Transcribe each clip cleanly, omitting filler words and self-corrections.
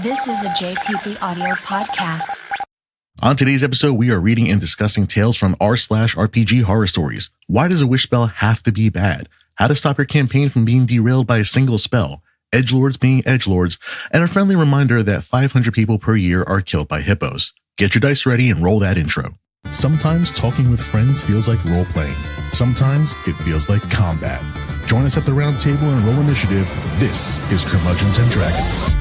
This is a JTP Audio podcast. On today's episode, we are reading and discussing tales from r/RPG horror stories. Why does a wish spell have to be bad? How to stop your campaign from being derailed by a single spell? Edgelords being edgelords, and a friendly reminder that 500 people per year are killed by hippos. Get your dice ready and roll that intro. Sometimes talking with friends feels like role-playing. Sometimes it feels like combat. Join us at the round table and roll initiative. This is Curmudgeons and Dragons.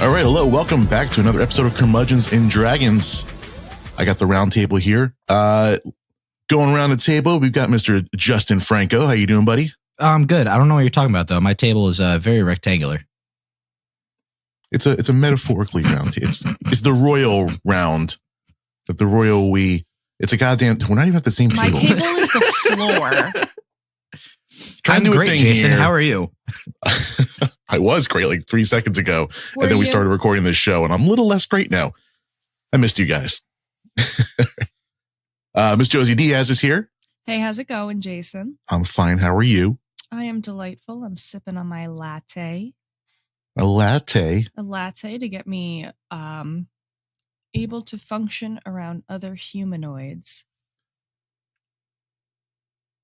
All right, hello, welcome back to another episode of Curmudgeons and Dragons. I got the round table here. Going around the table, we've got Mr. Justin Franco. How you doing, buddy? I'm good. I don't know what you're talking about, though. My table is very rectangular. It's a metaphorically round table. It's the royal round. The royal we. It's a goddamn. We're not even at the same table. My table is the floor. I'm great, Jason. Here. How are you? I was great like 3 seconds ago, and then we started recording this show, and I'm a little less great now. I missed you guys. Miss Josie Diaz is here. Hey, how's it going, Jason? I'm fine. How are you? I am delightful. I'm sipping on my latte. A latte? A latte to get me able to function around other humanoids.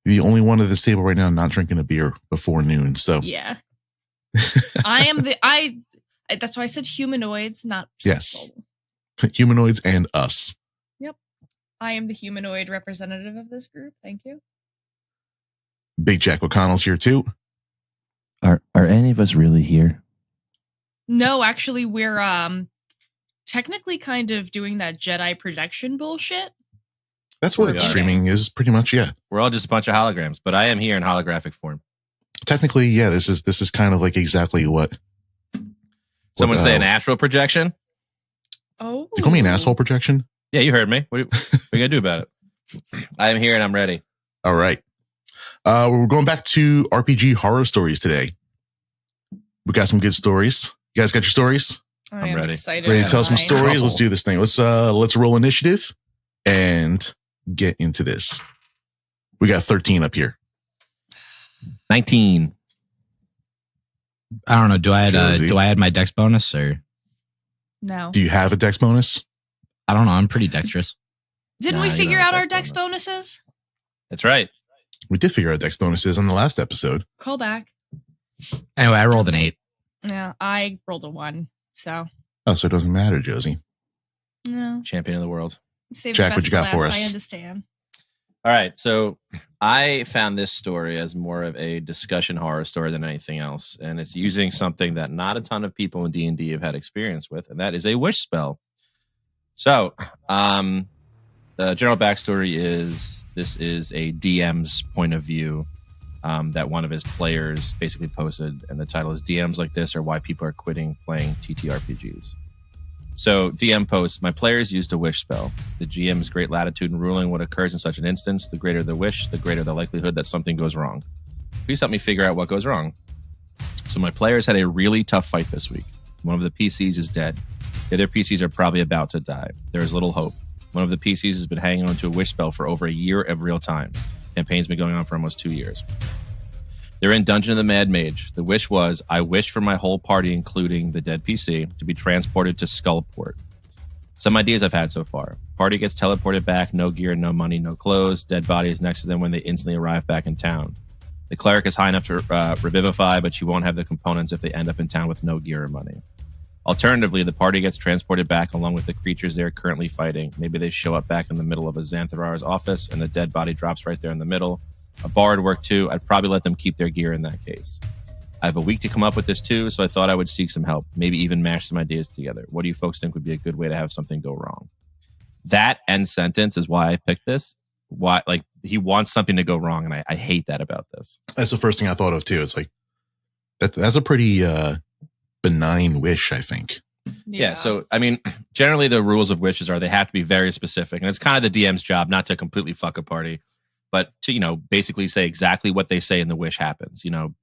The only one at this table right now not drinking a beer before noon. So yeah, that's why I said humanoids, not yes, humanoids and us. Yep, I am the humanoid representative of this group. Thank you. Big Jack O'Connell's here too. Are any of us really here? No, actually, we're technically kind of doing that Jedi projection bullshit. That's what streaming is pretty much, yeah. We're all just a bunch of holograms, but I am here in holographic form. Technically, yeah, this is kind of like exactly what Someone say an astral projection? Oh. You call me an asshole projection? Yeah, you heard me. What are you going to do about it? I am here and I'm ready. All right. We're going back to RPG horror stories today. We got some good stories. You guys got your stories? I'm ready. Excited. Ready to tell some stories? Let's do this thing. Let's roll initiative and get into this. We got 13 up here. 19. I don't know. Do I add my dex bonus or no? Do you have a dex bonus? I don't know. I'm pretty dexterous. Didn't we figure out our dex bonuses? That's right. We did figure out dex bonuses on the last episode. Call back. Anyway, I rolled an 8. Yeah, I rolled a 1. So it doesn't matter, Josie. No. Champion of the world. Jack, what you got for us? I understand. All right, so I found this story as more of a discussion horror story than anything else, and it's using something that not a ton of people in D&D have had experience with, and that is a wish spell. So, the general backstory is this is a DM's point of view that one of his players basically posted, and the title is DMs Like This Are Why People Are Quitting Playing TTRPGs. So, DM posts, my players used a wish spell. The GM's great latitude in ruling what occurs in such an instance. The greater the wish, the greater the likelihood that something goes wrong. Please help me figure out what goes wrong. So, my players had a really tough fight this week. One of the PCs is dead. The other PCs are probably about to die. There is little hope. One of the PCs has been hanging on to a wish spell for over a year of real time. Campaign's been going on for almost 2 years. They're in Dungeon of the Mad Mage. The wish was, I wish for my whole party, including the dead PC, to be transported to Skullport. Some ideas I've had so far. Party gets teleported back, no gear, no money, no clothes. Dead body is next to them when they instantly arrive back in town. The cleric is high enough to revivify, but she won't have the components if they end up in town with no gear or money. Alternatively, the party gets transported back along with the creatures they're currently fighting. Maybe they show up back in the middle of a Xantharar's office and the dead body drops right there in the middle. A bar would work too. I'd probably let them keep their gear in that case. I have a week to come up with this too, so I thought I would seek some help, maybe even mash some ideas together. What do you folks think would be a good way to have something go wrong? That end sentence is why I picked this. Why, like, he wants something to go wrong, and I hate that about this. That's the first thing I thought of too. It's like that's a pretty benign wish, I think. Yeah. So, I mean, generally the rules of wishes are they have to be very specific, and it's kind of the DM's job not to completely fuck a party, but to, basically say exactly what they say in the wish happens. You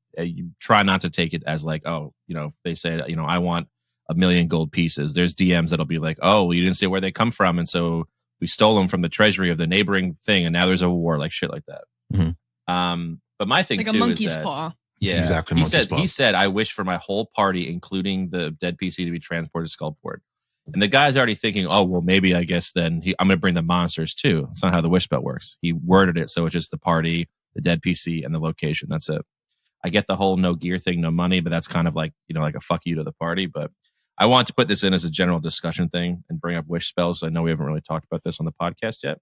try not to take it as like, oh, they say, I want 1 million gold pieces. There's DMs that'll be like, oh, you didn't say where they come from, and so we stole them from the treasury of the neighboring thing, and now there's a war, like shit like that. But my thing like too a monkey's is that, paw. It's exactly monkey's paw. He said, I wish for my whole party, including the dead PC, to be transported to Skullport. And the guy's already thinking, oh, well, maybe I guess then I'm going to bring the monsters too. It's not how the wish spell works. He worded it so it's just the party, the dead PC, and the location. That's it. I get the whole no gear thing, no money, but that's kind of like, like a fuck you to the party. But I want to put this in as a general discussion thing and bring up wish spells. I know we haven't really talked about this on the podcast yet,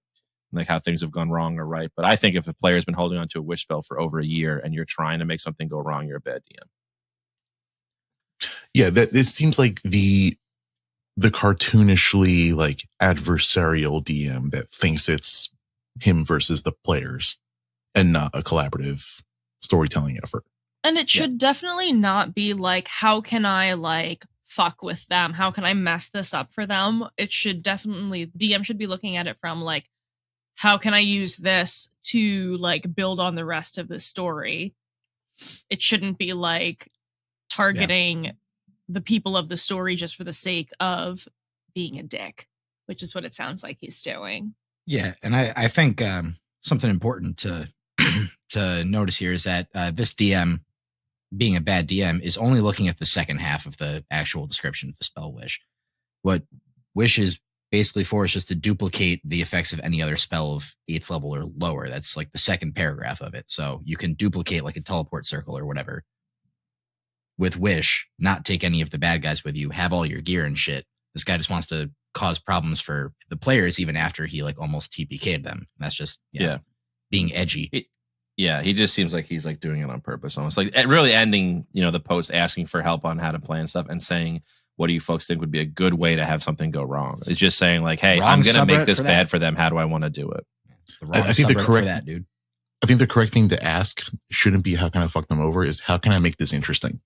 like how things have gone wrong or right. But I think if a player's been holding on to a wish spell for over a year and you're trying to make something go wrong, you're a bad DM. Yeah, that it seems like the cartoonishly like adversarial DM that thinks it's him versus the players and not a collaborative storytelling effort. And it should definitely not be like, how can I like fuck with them? How can I mess this up for them? It should definitely, DM should be looking at it from like, how can I use this to like build on the rest of the story? It shouldn't be like targeting the people of the story just for the sake of being a dick, which is what it sounds like he's doing. Yeah, and I think something important to to notice here is that this DM, being a bad DM, is only looking at the second half of the actual description of the spell wish. What wish is basically for is just to duplicate the effects of any other spell of 8th level or lower. That's like the second paragraph of it. So you can duplicate like a teleport circle or whatever with wish, not take any of the bad guys with you, have all your gear and shit. This guy just wants to cause problems for the players even after he like almost TPK'd them. That's just being edgy. He just seems like he's like doing it on purpose, almost like really ending, the post asking for help on how to play and stuff and saying, what do you folks think would be a good way to have something go wrong? It's just saying like, hey, I'm going to make this bad for them. How do I want to do it? I think the correct dude. I think the correct thing to ask shouldn't be how can I fuck them over, is how can I make this interesting?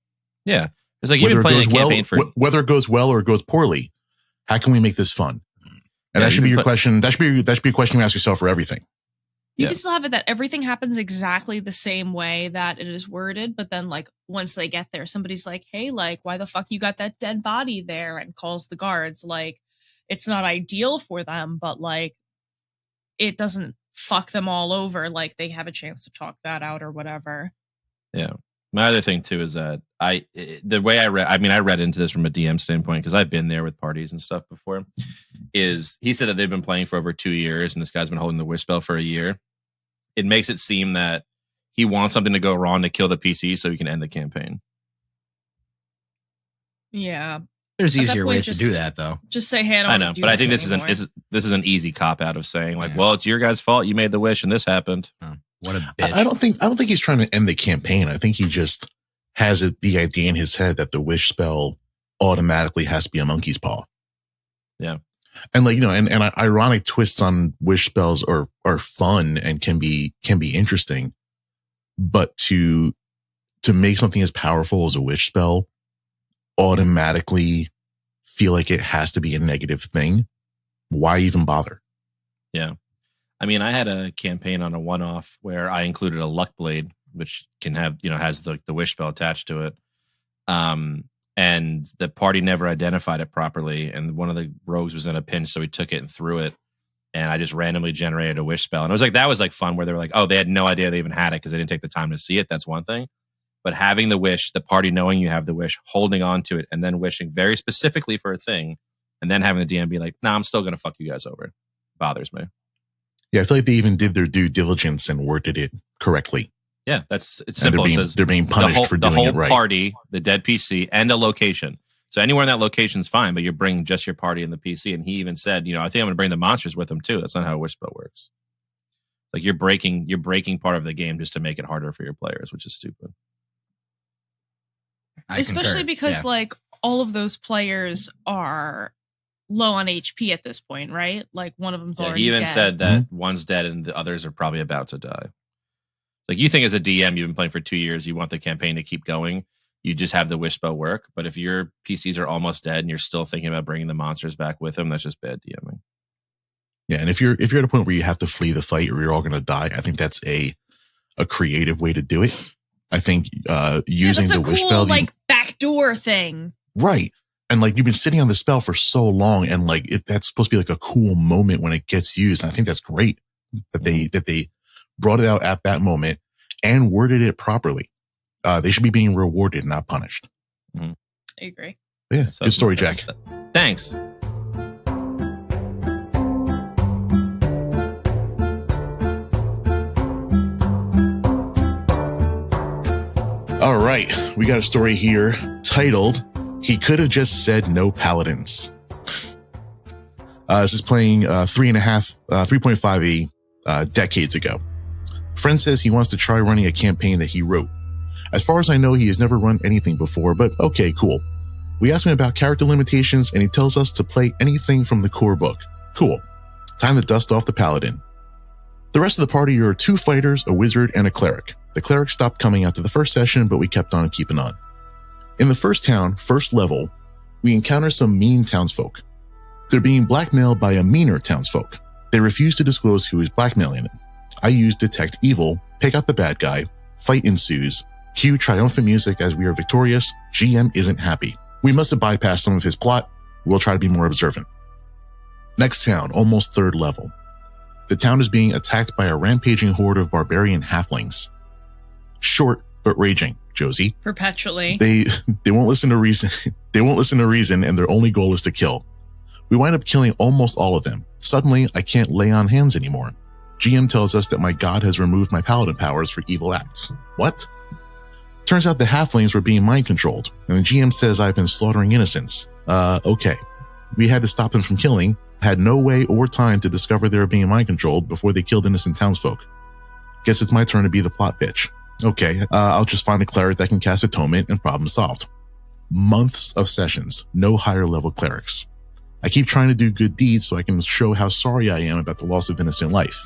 Yeah. It's like you've been playing a campaign for whether it goes well or it goes poorly. How can we make this fun? And that should be your question. That should be a question you ask yourself for everything. You can still have it that everything happens exactly the same way that it is worded, but then like once they get there, somebody's like, hey, like, why the fuck you got that dead body there, and calls the guards. Like, it's not ideal for them, but like it doesn't fuck them all over. Like they have a chance to talk that out or whatever. Yeah. My other thing too is that I read into this from a DM standpoint, because I've been there with parties and stuff before, is he said that they've been playing for over 2 years and this guy's been holding the wish spell for a year. It makes it seem that he wants something to go wrong to kill the PC so he can end the campaign. Yeah. There's easier ways to do that, though. Just say, hey, I know, but I think this is an easy cop out of saying like, well, it's your guys' fault. You made the wish and this happened. Oh, what a bitch. I don't think he's trying to end the campaign. I think he just has the idea in his head that the wish spell automatically has to be a monkey's paw. Yeah. And like, and ironic twists on wish spells are fun and can be interesting, but to make something as powerful as a wish spell automatically feel like it has to be a negative thing, why even bother? Yeah. I mean, I had a campaign on a one-off where I included a luck blade, which can have, has the wish spell attached to it. And the party never identified it properly. And one of the rogues was in a pinch, so he took it and threw it. And I just randomly generated a wish spell. And it was like, that was like fun, where they were like, oh, they had no idea they even had it because they didn't take the time to see it. That's one thing. But having the wish, the party knowing you have the wish, holding on to it, and then wishing very specifically for a thing, and then having the DM be like, nah, I'm still going to fuck you guys over, bothers me. Yeah, I feel like they even did their due diligence and worded it correctly. Yeah, it's simple. They're being punished for doing it right. The whole party, the dead PC, and a location. So anywhere in that location is fine, but you're bringing just your party and the PC. And he even said, I think I'm going to bring the monsters with him too. That's not how a wish spell works. Like you're breaking part of the game just to make it harder for your players, which is stupid. Especially because like all of those players are low on HP at this point, right? Like one of them's already dead. He even dead. said that one's dead and the others are probably about to die. Like you think as a DM, you've been playing for 2 years, you want the campaign to keep going. You just have the wish spell work. But if your PCs are almost dead and you're still thinking about bringing the monsters back with them, that's just bad DMing. Yeah, and if you're at a point where you have to flee the fight or you're all going to die, I think that's a creative way to do it. I think using the wish spell, like backdoor thing, right? And like you've been sitting on the spell for so long, and like that's supposed to be like a cool moment when it gets used. And I think that's great that they brought it out at that moment and worded it properly. They should be being rewarded, not punished. I agree. Yeah, So good story, Jack. Thanks. All right, we got a story here titled "He Could Have Just Said No Paladins." This is playing 3.5e decades ago. Friend says he wants to try running a campaign that he wrote. As far as I know, he has never run anything before, but okay, cool. We asked him about character limitations, and he tells us to play anything from the core book. Cool. Time to dust off the paladin. The rest of the party are 2 fighters, a wizard, and a cleric. The cleric stopped coming after the first session, but we kept on keeping on. In the first town, first level, we encounter some mean townsfolk. They're being blackmailed by a meaner townsfolk. They refuse to disclose who is blackmailing them. I use Detect Evil, pick out the bad guy, fight ensues, cue triumphant music as we are victorious. GM isn't happy. We must have bypassed some of his plot. We'll try to be more observant. Next town, almost 3rd level. The town is being attacked by a rampaging horde of barbarian halflings. Short, but raging, Josie. Perpetually. They won't listen to reason. They won't listen to reason, and their only goal is to kill. We wind up killing almost all of them. Suddenly, I can't lay on hands anymore. GM tells us that my god has removed my paladin powers for evil acts. What? Turns out the halflings were being mind controlled, and the GM says I've been slaughtering innocents. Okay. We had to stop them from killing, had no way or time to discover they were being mind controlled before they killed innocent townsfolk. Guess it's my turn to be the plot bitch. Okay, I'll just find a cleric that can cast atonement and problem solved. Months of sessions, no higher level clerics. I keep trying to do good deeds so I can show how sorry I am about the loss of innocent life.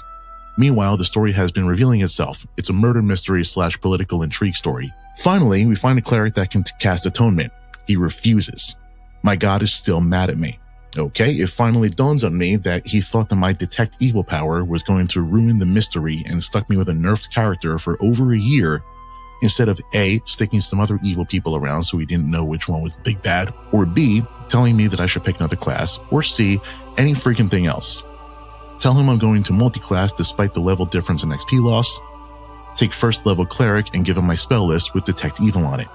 Meanwhile, the story has been revealing itself. It's a murder mystery / political intrigue story. Finally, we find a cleric that can cast atonement. He refuses. My god is still mad at me. Okay, it finally dawns on me that he thought that my Detect Evil power was going to ruin the mystery and stuck me with a nerfed character for over a year instead of A, sticking some other evil people around so we didn't know which one was the big bad, or B, telling me that I should pick another class, or C, any freaking thing else. Tell him I'm going to multi-class despite the level difference in XP loss, take 1st level cleric and give him my spell list with Detect Evil on it.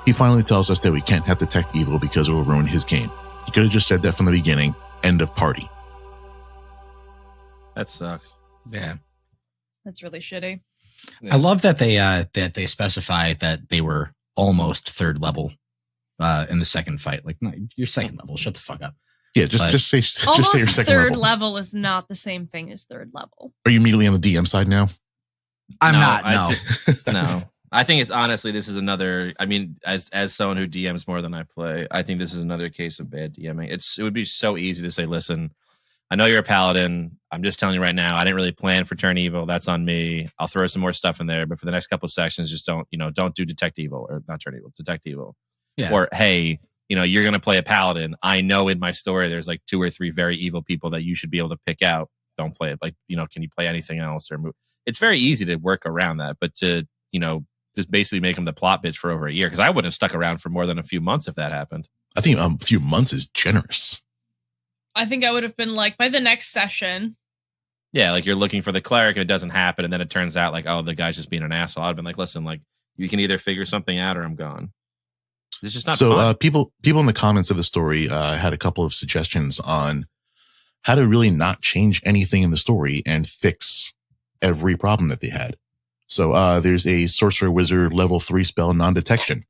He finally tells us that we can't have Detect Evil because it will ruin his game. He could have just said that from the beginning. End of party. That sucks. Yeah. That's really shitty. I love that they specify that they were almost 3rd level in the second fight. Like, no, you're 2nd level. Shut the fuck up. Yeah, just say Almost your 2nd 3rd level. level is not the same thing as 3rd level. Are you immediately on the DM side now? I'm not. I No. No. I think it's honestly, this is another, I mean, as someone who DMs more than I play, I think this is another case of bad DMing. It would be so easy to say, listen, I know you're a paladin. I'm just telling you right now, I didn't really plan for turn evil. That's on me. I'll throw some more stuff in there, but for the next couple of sections, just don't do Detect Evil, or not turn evil, Detect Evil. Yeah. Or, hey, you're going to play a paladin. I know in my story, there's like 2 or 3 very evil people that you should be able to pick out. Don't play it. Like, can you play anything else or move? It's very easy to work around that, but to, just basically make him the plot bitch for over a year. Cause I wouldn't have stuck around for more than a few months if that happened. I think a few months is generous. I think I would have been like, by the next session. Yeah, like you're looking for the cleric and it doesn't happen, and then it turns out like, oh, the guy's just being an asshole. I'd have been like, listen, like you can either figure something out or I'm gone. It's just not fun. People in the comments of the story had a couple of suggestions on how to really not change anything in the story and fix every problem that they had. So there's a sorcerer wizard level 3 spell, non-detection.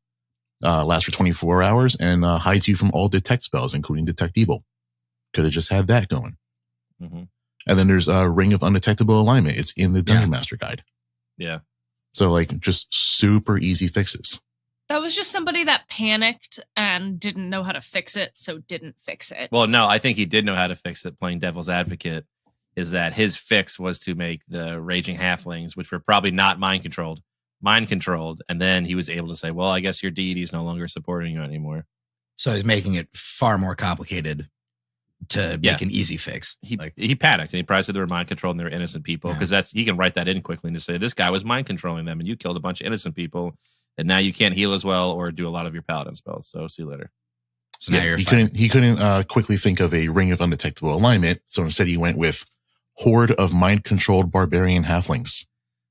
Lasts for 24 hours and hides you from all detect spells, including Detect Evil. Could have just had that going. Mm-hmm. And then there's a Ring of Undetectable Alignment. It's in the Dungeon Master Guide. Yeah. So like just super easy fixes. That was just somebody that panicked and didn't know how to fix it, so didn't fix it. Well, no, I think he did know how to fix it, playing devil's advocate, is that his fix was to make the raging halflings, which were probably not mind controlled. And then he was able to say, well, I guess your deity is no longer supporting you anymore. So he's making it far more complicated to make an easy fix. He panicked, and he probably said they were mind controlled and they were innocent people, because he can write that in quickly and just say, this guy was mind controlling them and you killed a bunch of innocent people, and now you can't heal as well or do a lot of your paladin spells. So see you later. So now Yeah, you're he couldn't quickly think of a ring of undetectable alignment, so instead he went with horde of mind-controlled barbarian halflings.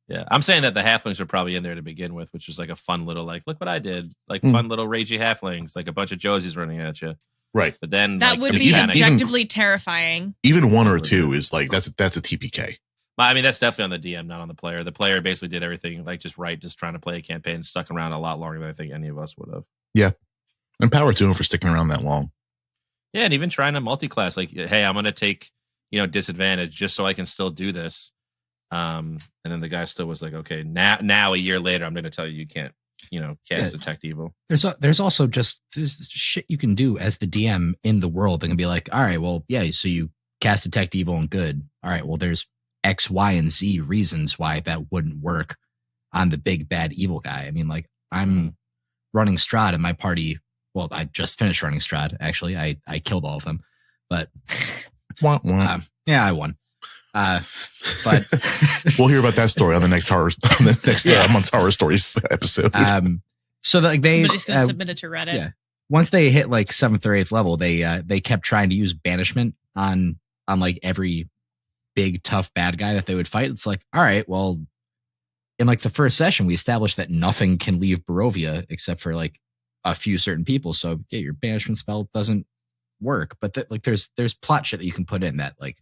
Yeah, I'm saying that the halflings are probably in there to begin with, which was like a fun little, like, look what I did. Like, fun little ragey halflings, like a bunch of Josies running at you. Right. But then That like, would just be panic. objectively terrifying. Even one or two is like, that's a TPK. I mean, that's definitely on the DM, not on the player. The player basically did everything like just trying to play a campaign, stuck around a lot longer than I think any of us would have. Yeah. And power to him for sticking around that long. Yeah, and even trying to multi-class, like, hey, I'm going to take, disadvantage just so I can still do this. And then the guy still was like, okay, now a year later, I'm going to tell you can't, cast Detect Evil. There's also just there's shit you can do as the DM in the world that can be like, all right, well, yeah, so you cast Detect Evil and good. All right, well, there's X, Y, and Z reasons why that wouldn't work on the big bad evil guy. I mean, like, I'm running Strahd in my party. Well, I just finished running Strahd, actually. I killed all of them. But yeah, I won. But we'll hear about that story on the next month's horror stories episode. So like somebody's gonna submit it to Reddit. Yeah. Once they hit like 7th or 8th level, they kept trying to use banishment on like every big tough bad guy that they would fight. It's like, all right, well, in like the first session, we established that nothing can leave Barovia except for like a few certain people. So yeah, your banishment spell doesn't work. But like there's plot shit that you can put in that like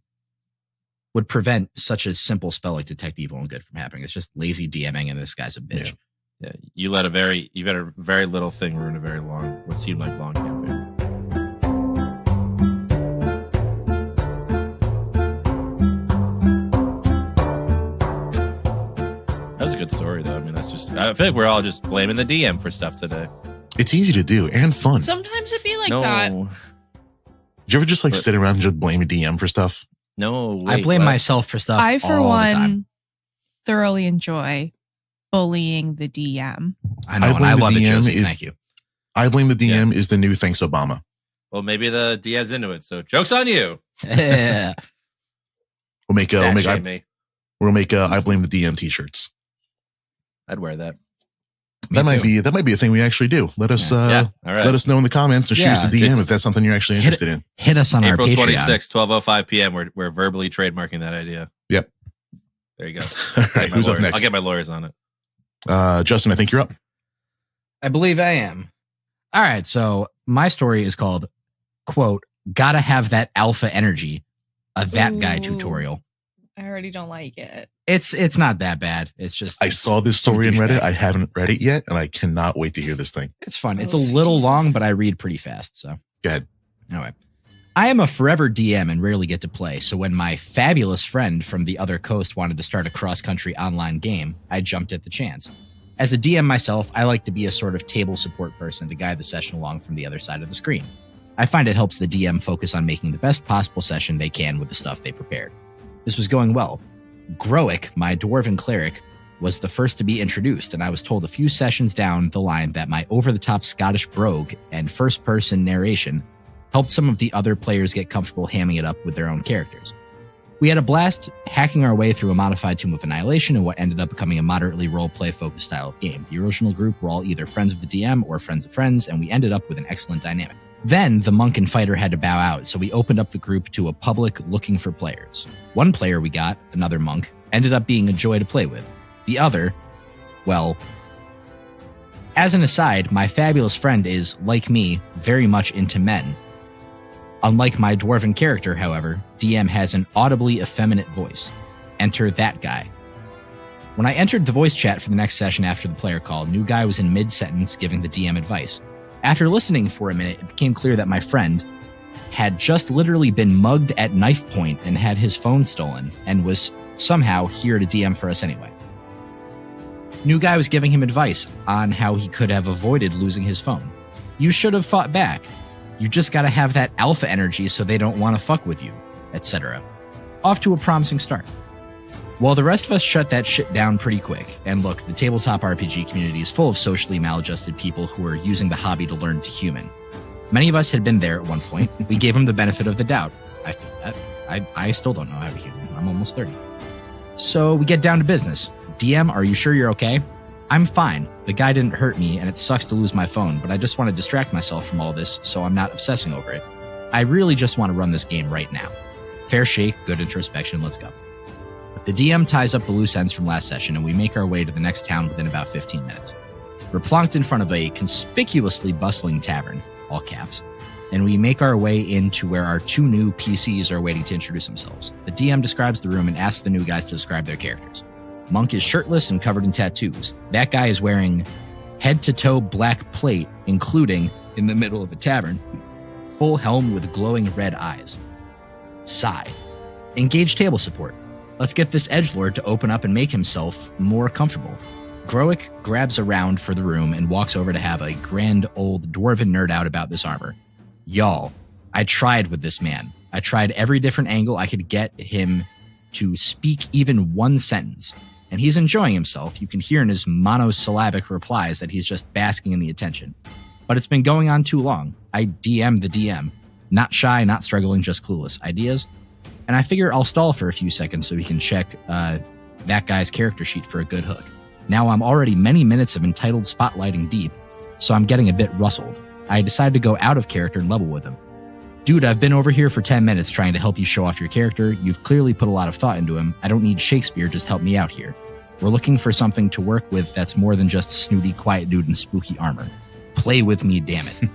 would prevent such a simple spell like Detect Evil and good from happening. It's just lazy DMing, and this guy's a bitch. Yeah, you let a very little thing ruin a very long, what seemed like long campaign. That was a good story, though. I mean, I feel like we're all just blaming the DM for stuff today. It's easy to do and fun. Sometimes it'd be like no. that. Did you ever just sit around and just blame a DM for stuff? No, wait, I blame myself for stuff. I, for all the time. one, thoroughly enjoy bullying the DM. I know, and I love it, Josie. Thank you. I blame the DM is the new thanks Obama. Well, maybe the DM's into it, so joke's on you. Yeah. We'll make I blame the DM t-shirts. I'd wear that. That might be a thing we actually do. Let us All right. let us know in the comments or shoot us a DM if that's something you're actually interested in. Hit us on April our Patreon. 26th, 12:05 p.m. We're verbally trademarking that idea. Yep. There you go. All right, who's up next? I'll get my lawyers on it. Justin, I think you're up. I believe I am. All right, so my story is called, quote, "Gotta Have That Alpha Energy," a That Guy tutorial. I already don't like it. It's not that bad. It's just I saw this story in Reddit. I haven't read it yet, and I cannot wait to hear this thing. It's fun. It's Oh, a little Jesus. long, but I read pretty fast. So Go ahead. anyway, I am a forever DM and rarely get to play. So when my fabulous friend from the other coast wanted to start a cross-country online game, I jumped at the chance. As a DM myself, I like to be a sort of table support person to guide the session along from the other side of the screen. I find it helps the DM focus on making the best possible session they can with the stuff they prepared. This was going well. Groic, my dwarven cleric, was the first to be introduced, and I was told a few sessions down the line that my over-the-top Scottish brogue and first-person narration helped some of the other players get comfortable hamming it up with their own characters. We had a blast hacking our way through a modified Tomb of Annihilation and what ended up becoming a moderately role-play-focused style of game. The original group were all either friends of the DM or friends of friends, and we ended up with an excellent dynamic. Then, the monk and fighter had to bow out, so we opened up the group to a public looking for players. One player we got, another monk, ended up being a joy to play with. The other, well... As an aside, my fabulous friend is, like me, very much into men. Unlike my dwarven character, however, DM has an audibly effeminate voice. Enter that guy. When I entered the voice chat for the next session after the player call, new guy was in mid-sentence giving the DM advice. After listening for a minute, it became clear that my friend had just literally been mugged at knife point and had his phone stolen, and was somehow here to DM for us anyway. New guy was giving him advice on how he could have avoided losing his phone. You should have fought back. You just gotta have that alpha energy so they don't want to fuck with you, etc. Off to a promising start. Well, the rest of us shut that shit down pretty quick. And look, the tabletop RPG community is full of socially maladjusted people who are using the hobby to learn to human. Many of us had been there at one point. We gave them the benefit of the doubt. I feel that. I still don't know how to human. I'm almost 30. So we get down to business. DM, are you sure you're okay? I'm fine. The guy didn't hurt me, and it sucks to lose my phone, but I just want to distract myself from all this so I'm not obsessing over it. I really just want to run this game right now. Fair shake, good introspection, let's go. The DM ties up the loose ends from last session, and we make our way to the next town within about 15 minutes. We're plonked in front of a conspicuously bustling tavern, all caps, and we make our way into where our 2 new PCs are waiting to introduce themselves. The DM describes the room and asks the new guys to describe their characters. Monk is shirtless and covered in tattoos. That guy is wearing head-to-toe black plate, including, in the middle of a tavern, full helm with glowing red eyes. Sigh. Engage table support. Let's get this edgelord to open up and make himself more comfortable. Groick grabs around for the room and walks over to have a grand old dwarven nerd out about this armor. Y'all, I tried with this man. I tried every different angle I could get him to speak even one sentence. And he's enjoying himself. You can hear in his monosyllabic replies that he's just basking in the attention. But it's been going on too long. I DM the DM. Not shy, not struggling, just clueless. Ideas? And I figure I'll stall for a few seconds so he can check that guy's character sheet for a good hook. Now I'm already many minutes of entitled spotlighting deep, so I'm getting a bit rustled. I decide to go out of character and level with him. Dude, I've been over here for 10 minutes trying to help you show off your character. You've clearly put a lot of thought into him. I don't need Shakespeare, just help me out here. We're looking for something to work with that's more than just a snooty, quiet dude in spooky armor. Play with me, damn it.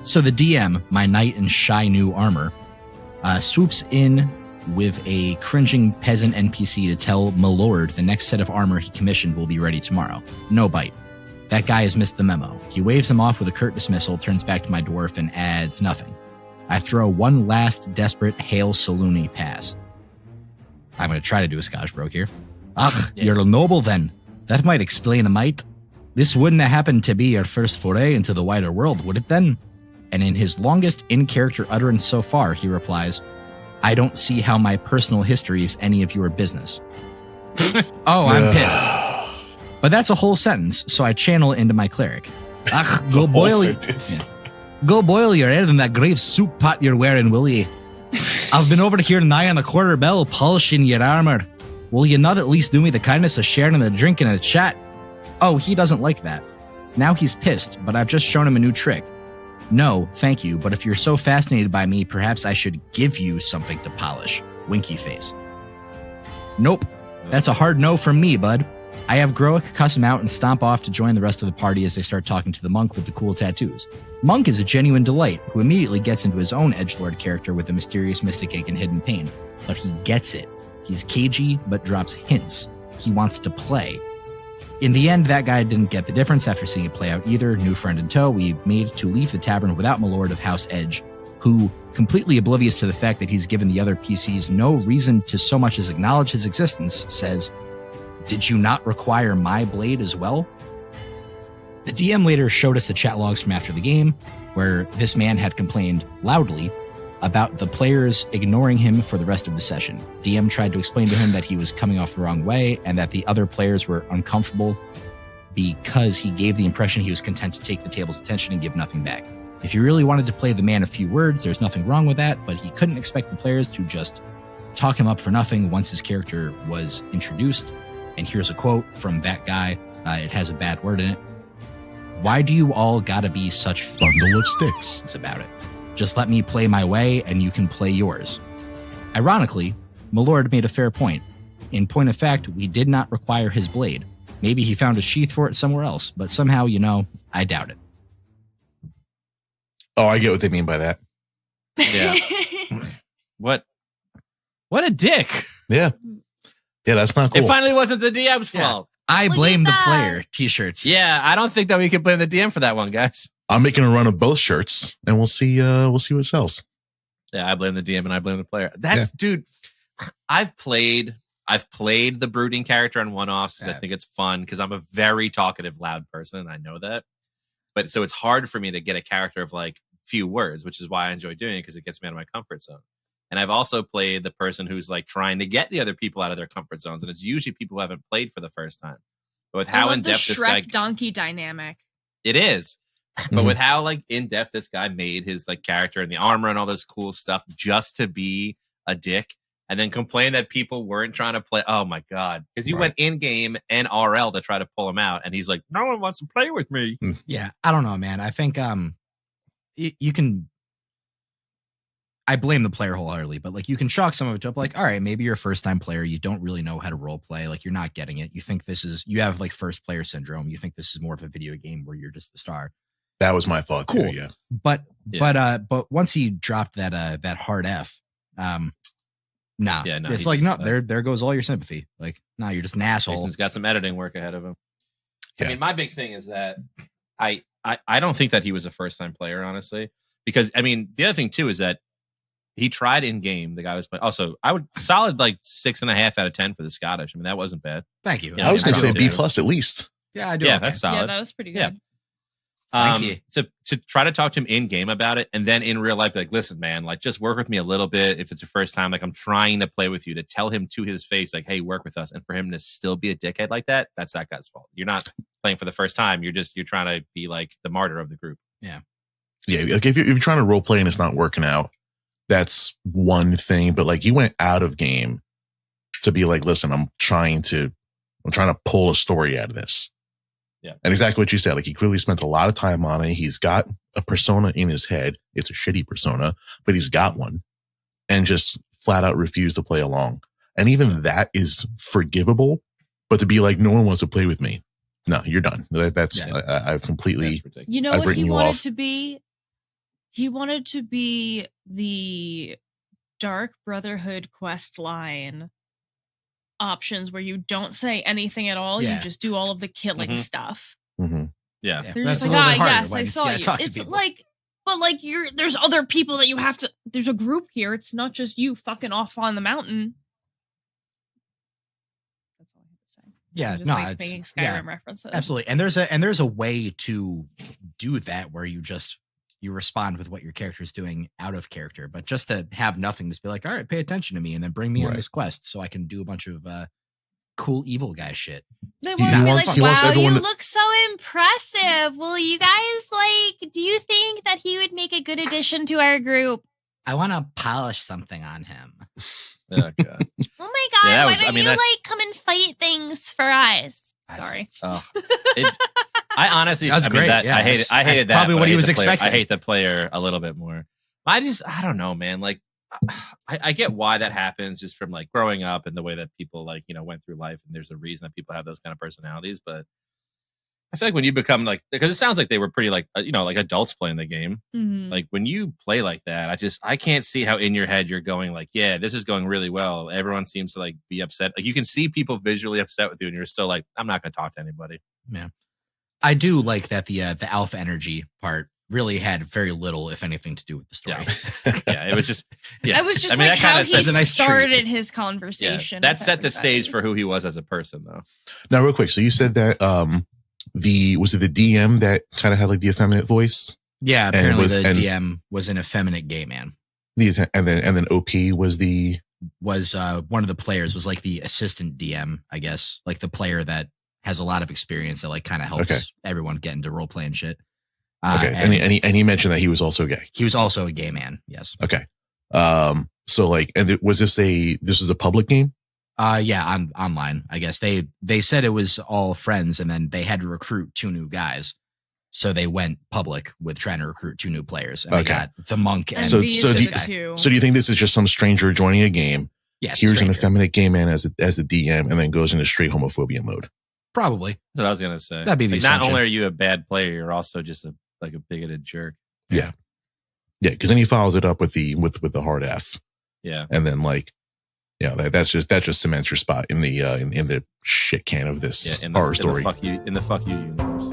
So the DM, my knight in shy new armor, swoops in with a cringing peasant NPC to tell Milord the next set of armor he commissioned will be ready tomorrow. No bite. That guy has missed the memo. He waves him off with a curt dismissal, turns back to my dwarf, and adds nothing. I throw one last desperate Hail Saloony pass. I'm going to try to do a Scotch brogue here. Ach, you're a noble then. That might explain a mite. This wouldn't have happened to be your first foray into the wider world, would it then? And in his longest in-character utterance so far, he replies, I don't see how my personal history is any of your business. Oh, I'm pissed. But that's a whole sentence, so I channel it into my cleric. Ach, go boil your head in that grave soup pot you're wearing, will ye? I've been over here nigh on the quarter bell, polishing your armor. Will you not at least do me the kindness of sharing a drink and a chat? Oh, he doesn't like that. Now he's pissed, but I've just shown him a new trick. No, thank you, but if you're so fascinated by me, perhaps I should give you something to polish. Winky face. Nope. That's a hard no from me, bud. I have Groick cuss him out and stomp off to join the rest of the party as they start talking to the monk with the cool tattoos. Monk is a genuine delight, who immediately gets into his own edgelord character with a mysterious mystic ache and hidden pain. But he gets it. He's cagey, but drops hints. He wants to play. In the end, that guy didn't get the difference after seeing it play out either. New friend in tow, we made to leave the tavern without my lord of House Edge, who, completely oblivious to the fact that he's given the other PCs no reason to so much as acknowledge his existence, says, Did you not require my blade as well? The DM later showed us the chat logs from after the game, where this man had complained loudly about the players ignoring him for the rest of the session. DM tried to explain to him that he was coming off the wrong way and that the other players were uncomfortable because he gave the impression he was content to take the table's attention and give nothing back. If he really wanted to play the man a few words, there's nothing wrong with that, but he couldn't expect the players to just talk him up for nothing once his character was introduced. And here's a quote from that guy. It has a bad word in it. Why do you all gotta be such Bundle of sticks. It's about it. Just let me play my way and you can play yours. Ironically, Milord made a fair point. In point of fact, we did not require his blade. Maybe he found a sheath for it somewhere else, but somehow, I doubt it. Oh, I get what they mean by that. Yeah. What a dick. Yeah. Yeah, that's not cool. It finally wasn't the DM's fault. I Look blame at the that. player. T-shirts. Yeah, I don't think that we can blame the DM for that one, guys. I'm making a run of both shirts, and we'll see what sells. Yeah, I blame the DM and I blame the player. Dude, I've played the brooding character on one-offs because I think it's fun because I'm a very talkative, loud person, and I know that. But so it's hard for me to get a character of like few words, which is why I enjoy doing it because it gets me out of my comfort zone. And I've also played the person who's like trying to get the other people out of their comfort zones, and it's usually people who haven't played for the first time. But with how in depth the this guy donkey dynamic. It is. But with how like in depth this guy made his like character and the armor and all this cool stuff just to be a dick and then complain that people weren't trying to play. Oh my God. Because you went in game and RL to try to pull him out. And he's like, no one wants to play with me. Yeah. I don't know, man. I think you can. I blame the player wholeheartedly, but like you can chalk some of it up like, all right, maybe you're a first time player. You don't really know how to role play. Like you're not getting it. You think you have like first player syndrome. You think this is more of a video game where you're just the star. That was my thought too. Yeah. But once he dropped that hard F, nah. Yeah, no, it's like, no, there goes all your sympathy. Like, no, you're just an asshole. Jason's got some editing work ahead of him. Yeah. I mean, my big thing is that I don't think that he was a first time player, honestly, because I mean, the other thing too is that he tried in game. The guy was playing. Also, I would solid like 6.5 out of 10 for the Scottish. I mean, that wasn't bad. Thank you. Yeah, I was going to say B+ too. at least. Yeah, I do. Yeah, okay. that's solid. Yeah, that was pretty good. Yeah. Thank you. To try to talk to him in game about it, and then in real life, like, listen, man, like, just work with me a little bit. If it's your first time, like, I'm trying to play with you, to tell him to his face, like, hey, work with us, and for him to still be a dickhead like that, that's that guy's fault. You're not playing for the first time. You're trying to be like the martyr of the group. Yeah. Like if you're trying to role play and it's not working out, that's one thing. But like you went out of game to be like, listen, I'm trying to pull a story out of this. Yeah. And exactly what you said. Like he clearly spent a lot of time on it. He's got a persona in his head. It's a shitty persona, but he's got one, and just flat out refused to play along. And even that is forgivable, but to be like, no one wants to play with me. No, you're done. That's I've completely. You know I've what he written you wanted off. to be? He wanted to be the Dark Brotherhood quest line options where you don't say anything at all. Yeah. You just do all of the killing stuff. Mm-hmm. Yeah. They're That's just a like, little bit harder yes, when I you saw gotta you. talk to It's people. like, but like there's other people that you have to. There's a group here. It's not just you fucking off on the mountain. That's all I have to say. Yeah, I'm just no, like it's- making Skyrim yeah, references. absolutely. And there's a way to do that where you respond with what your character is doing out of character, but just to have nothing, just be like, all right, pay attention to me and then bring me on Right. this quest so I can do a bunch of cool evil guy shit. They He want to be wants- like, he wants wow, everyone you to- look so impressive. Will you guys do you think that he would make a good addition to our group? I want to polish something on him. Oh, God. Oh my God, Yeah, that why was- don't I mean, you that's- come and fight things for us? Sorry. Oh, I honestly, That's I mean, great. that, Yeah, I hated that's that. probably but what I he hate was the player- expecting. I hate the player a little bit more. I don't know, man. Like, I get why that happens just from like growing up and the way that people like, went through life. And there's a reason that people have those kind of personalities. But I feel like when you become like, because it sounds like they were pretty like, like adults playing the game. Mhm. Like when you play like that, I can't see how in your head you're going like, yeah, this is going really well. Everyone seems to like be upset. Like you can see people visually upset with you and you're still like, I'm not going to talk to anybody. Yeah. I do like that the alpha energy part really had very little, if anything, to do with the story. Yeah, it was just. Yeah, I was just mean, like that kinda how he says- a nice treat. started his Yeah, conversation. that with set the stage everybody. for who he was as a person, though. Now, real quick. So you said that was it the DM that kind of had like the effeminate voice? Yeah, apparently was- the and- DM was an effeminate gay man. And then OP was the. Was one of the players was like the assistant DM, I guess, like the player that has a lot of experience that like kind of helps Okay. everyone get into role playing shit. Okay, and and he mentioned that he was also gay. he was also a gay man. Yes. Okay. So like, and was this is a public game? Yeah, online. I guess they said it was all friends, and then they had to recruit 2 new guys, so they went public with trying to recruit 2 new players. And they Okay. got the monk and And So- these so are the- the two. So do you think this is just some stranger joining a game? yes, Here's an stranger. effeminate gay man as the DM, and then goes into straight homophobia mode. Probably. That's what I was gonna say. That'd be the Like, not assumption. only are you a bad player, you're also just a bigoted jerk. Yeah, because then he follows it up with the hard F, Yeah. and then like, that just cements your spot in the shit can of this Yeah. horror story. In the fuck you universe.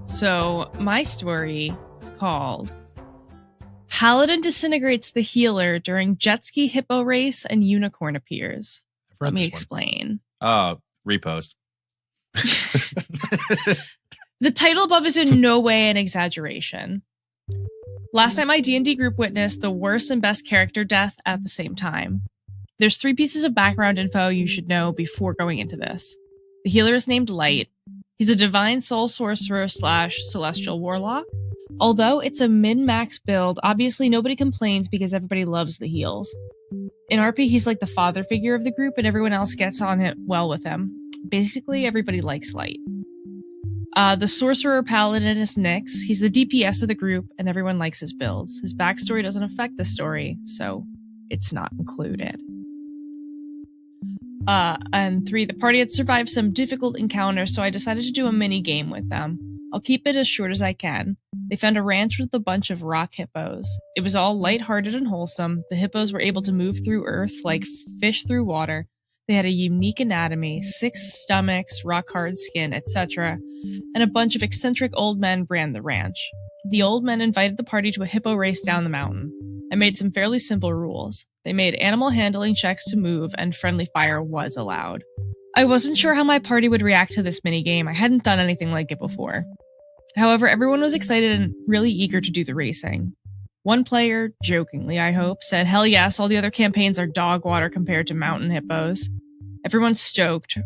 So my story is called Paladin Disintegrates the Healer During Jet Ski Hippo Race and Unicorn Appears. I've read Let me this explain. Repost. The title above is in no way an exaggeration. Last time my D&D group witnessed the worst and best character death at the same time. There's 3 pieces of background info you should know before going into this. The healer is named Light. He's a divine soul sorcerer / celestial warlock. Although it's a min-max build, obviously nobody complains because everybody loves the heals. In RP, he's like the father figure of the group and everyone else gets on it well with him. Basically, everybody likes Light. The sorcerer paladin is Nyx. He's the DPS of the group and everyone likes his builds. His backstory doesn't affect the story, so it's not included. And 3, the party had survived some difficult encounters, so I decided to do a mini game with them. I'll keep it as short as I can. They found a ranch with a bunch of rock hippos. It was all lighthearted and wholesome. The hippos were able to move through earth like fish through water. They had a unique anatomy, 6 stomachs, rock-hard skin, etc., and a bunch of eccentric old men ran the ranch. The old men invited the party to a hippo race down the mountain. I made some fairly simple rules. They made animal handling checks to move, and friendly fire was allowed. I wasn't sure how my party would react to this minigame. I hadn't done anything like it before. However, everyone was excited and really eager to do the racing. One player, jokingly I hope, said, "Hell yes, all the other campaigns are dog water compared to mountain hippos." Everyone's stoked.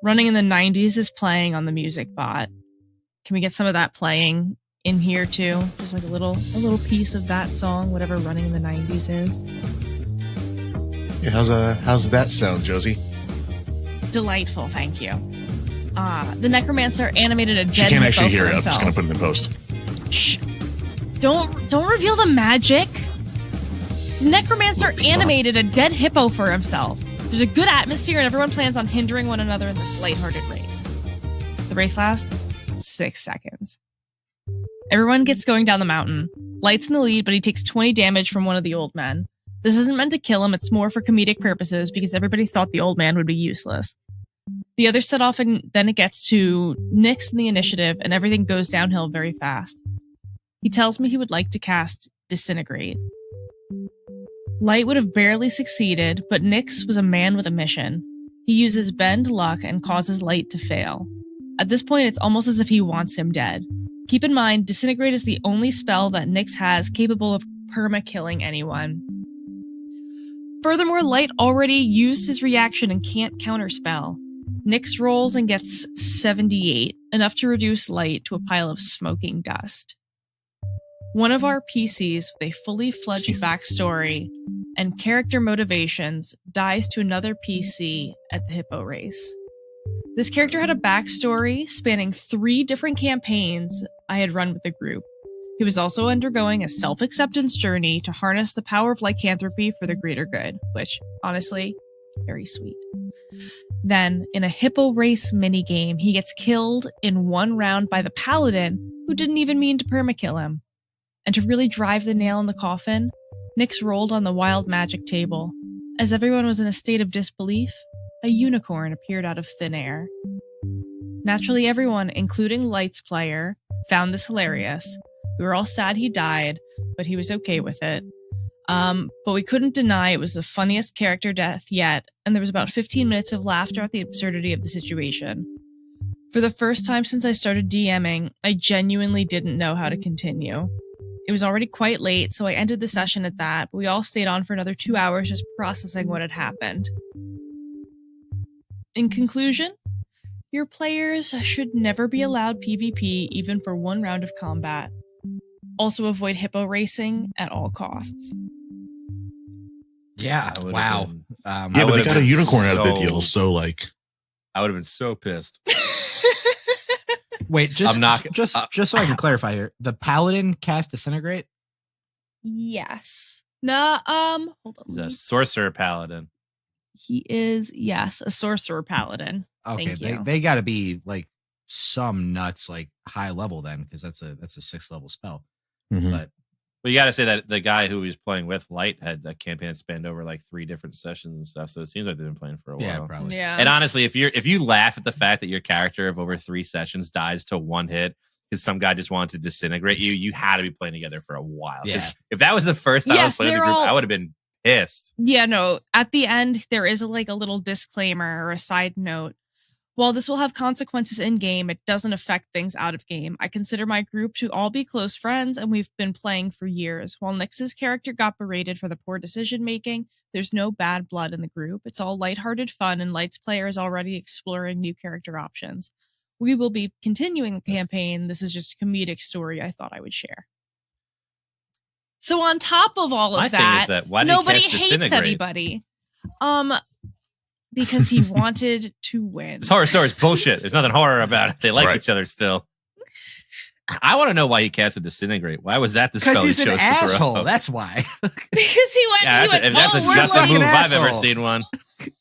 Running in the 90s is playing on the music bot. Can we get some of that playing in here too? Just like a little piece of that song, whatever Running in the 90s is. Yeah, how's that sound, Josie? Delightful, thank you. The necromancer animated a dead She can't hippo actually hear for it. I'm just himself. gonna put it in the post. Shh. Don't reveal the magic. Necromancer animated a dead hippo for himself. There's a good atmosphere and everyone plans on hindering one another in this lighthearted race. The race lasts 6 seconds. Everyone gets going down the mountain. Light's in the lead, but he takes 20 damage from one of the old men. This isn't meant to kill him, it's more for comedic purposes because everybody thought the old man would be useless. The others set off and then it gets to Nyx in the initiative and everything goes downhill very fast. He tells me he would like to cast Disintegrate. Light would have barely succeeded, but Nyx was a man with a mission. He uses Bend Luck and causes Light to fail. At this point, it's almost as if he wants him dead. Keep in mind, Disintegrate is the only spell that Nyx has capable of perma-killing anyone. Furthermore, Light already used his reaction and can't counterspell. Nyx rolls and gets 78, enough to reduce Light to a pile of smoking dust. One of our PCs with a fully fledged backstory and character motivations dies to another PC at the hippo race. This character had a backstory spanning 3 different campaigns I had run with the group. He was also undergoing a self-acceptance journey to harness the power of lycanthropy for the greater good, which, honestly, very sweet. Then, in a hippo race minigame, he gets killed in 1 round by the paladin, who didn't even mean to permakill him. And to really drive the nail in the coffin, Nyx rolled on the wild magic table. As everyone was in a state of disbelief, a unicorn appeared out of thin air. Naturally, everyone, including Light's player, found this hilarious. We were all sad he died, but he was okay with it. But we couldn't deny it was the funniest character death yet, and there was about 15 minutes of laughter at the absurdity of the situation. For the first time since I started DMing, I genuinely didn't know how to continue. It was already quite late, so I ended the session at that, but we all stayed on for another 2 hours just processing what had happened. In conclusion, your players should never be allowed PvP even for 1 round of combat. Also avoid hippo racing at all costs. Yeah, I would've wow. been- Yeah, but they got a unicorn out of the deal, so like, I would have been so pissed. Wait, just I'm not- just so I can clarify here. The paladin cast Disintegrate? Yes. No, hold on. He's a sorcerer paladin. He is, yes, a sorcerer paladin. Okay, Thank you. they got to be like some nuts, like high level then, because that's a 6th level spell. mhm. But But you got to say that the guy who he was playing with, Light, had a campaign that spanned over like 3 different sessions and stuff. So it seems like they've been playing for a while. yeah, probably. Yeah. And honestly, if you laugh at the fact that your character of over 3 sessions dies to 1 hit because some guy just wanted to disintegrate you, you had to be playing together for a while. 'Cause Yeah. if that was the first time I was Yes, playing with the they're group, all- I would have been pissed. Yeah, no, at the end, there is like a little disclaimer or a side note. While this will have consequences in-game, it doesn't affect things out of game. I consider my group to all be close friends, and we've been playing for years. While Nyx's character got berated for the poor decision-making, there's no bad blood in the group. It's all lighthearted fun, and Light's player is already exploring new character options. We will be continuing the campaign. This is just a comedic story I thought I would share. So on top of all of that, why did nobody he cast hates Disintegrate? anybody. Because he wanted to win. This horror story is bullshit. There's nothing horror about it. They like Right. each other still. I want to know why he casted Disintegrate. Why was that the spell Because he he's chose an to throw? asshole. That's why. Because he went, Yeah, that's we're just the like, move an I've ever asshole. seen one.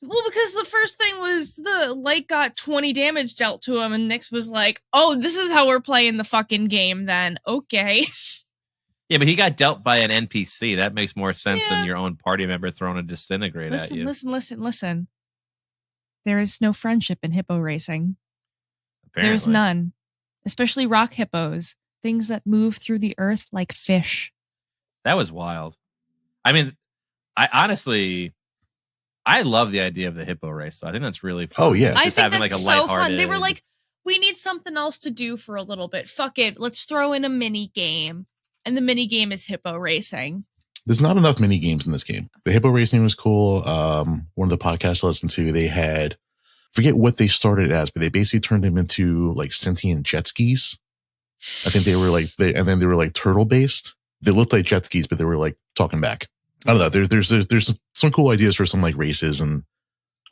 well, because the first thing was the Light got 20 damage dealt to him, and Nyx was like, oh, this is how we're playing the fucking game then. Okay. Yeah, but he got dealt by an NPC. That makes more sense Yeah. than your own party member throwing a Disintegrate at you. Listen. There is no friendship in hippo racing. There's Apparently. none. Especially rock hippos. Things that move through the earth like fish. That was wild. I mean, I love the idea of the hippo race. So I think that's really fun. Oh, yeah. I Just think having that's like a so fun. lighthearted- They were like, we need something else to do for a little bit. Fuck it. Let's throw in a mini game. And the mini game is hippo racing. There's not enough mini games in this game. The hippo racing was cool. One of the podcasts I listened to, they had, forget what they started as, but they basically turned them into like sentient jet skis. I think they were like, and then they were like turtle based. They looked like jet skis, but they were like talking back. I don't know. There's some cool ideas for some like races and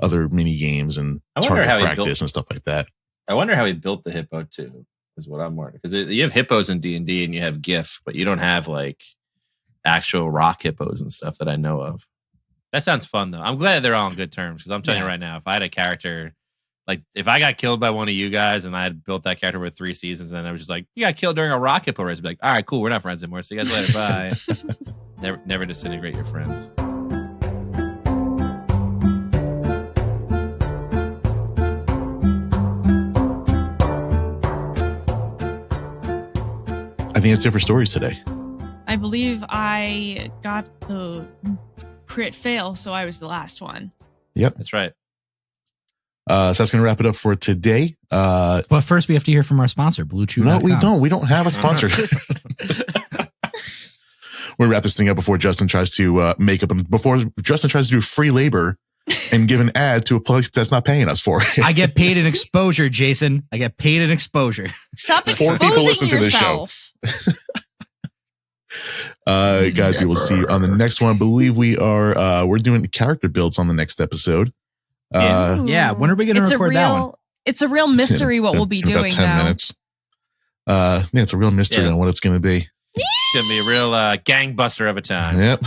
other mini games and I wonder target how he practice built- and stuff like that. I wonder how he built the hippo too, is what I'm wondering. Because you have hippos in D&D and you have GIF, but you don't have like actual rock hippos and stuff that I know of. That sounds fun though. I'm glad they're all on good terms because I'm telling you right now, if I had a character, like if I got killed by one of you guys and I had built that character with 3 seasons and I was just like, you got killed during a rock hippo race, I'd be like, all right, cool, we're not friends anymore. See you guys later. Bye. Never disintegrate your friends. I think that's it for stories today. I believe I got the crit fail, so I was the last one. Yep. That's right. So that's going to wrap it up for today. But first, we have to hear from our sponsor, BlueChew.com. No, we don't. We don't have a sponsor. We'll wrap this thing up before Justin tries to before Justin tries to do free labor and give an ad to a place that's not paying us for it. I get paid in exposure, Jason. I get paid in exposure. Stop 4 people listen exposing to this show. yourself. Guys, we will see you on the next one. I believe we're doing character builds on the next episode. Yeah, when are we going to record that one? It's a real mystery what we'll be in about doing 10 now. minutes. Yeah, it's a real mystery on what it's going to be. It's going to be a real gangbuster of a time. Yep.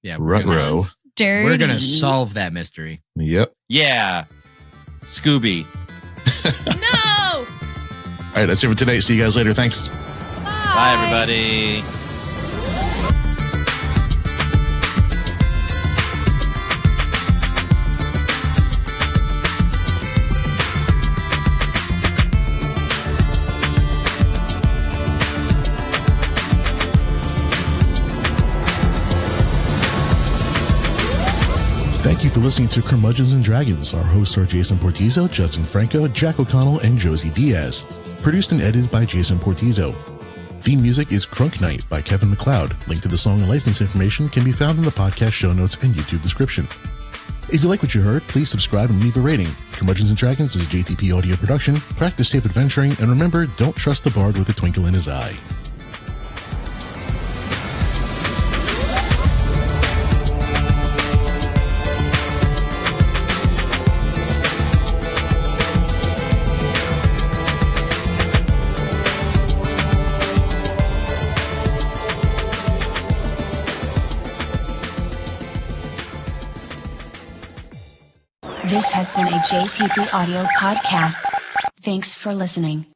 Yeah, Ruh-roh. Dirty. we're going to solve that mystery. Yep. Yeah. Scooby. No! All right, that's it for today. See you guys later. Thanks. Bye, everybody. Thank you for listening to Curmudgeons and Dragons. Our hosts are Jason Portizo, Justin Franco, Jack O'Connell, and Josie Diaz. Produced and edited by Jason Portizo. Theme music is Crunk Night by Kevin MacLeod. Link to the song and license information can be found in the podcast show notes and YouTube description. If you like what you heard, please subscribe and leave a rating. Curmudgeons and Dragons is a JTP audio production. Practice safe adventuring, and remember, don't trust the bard with a twinkle in his eye. This has been a JTP Audio podcast. Thanks for listening.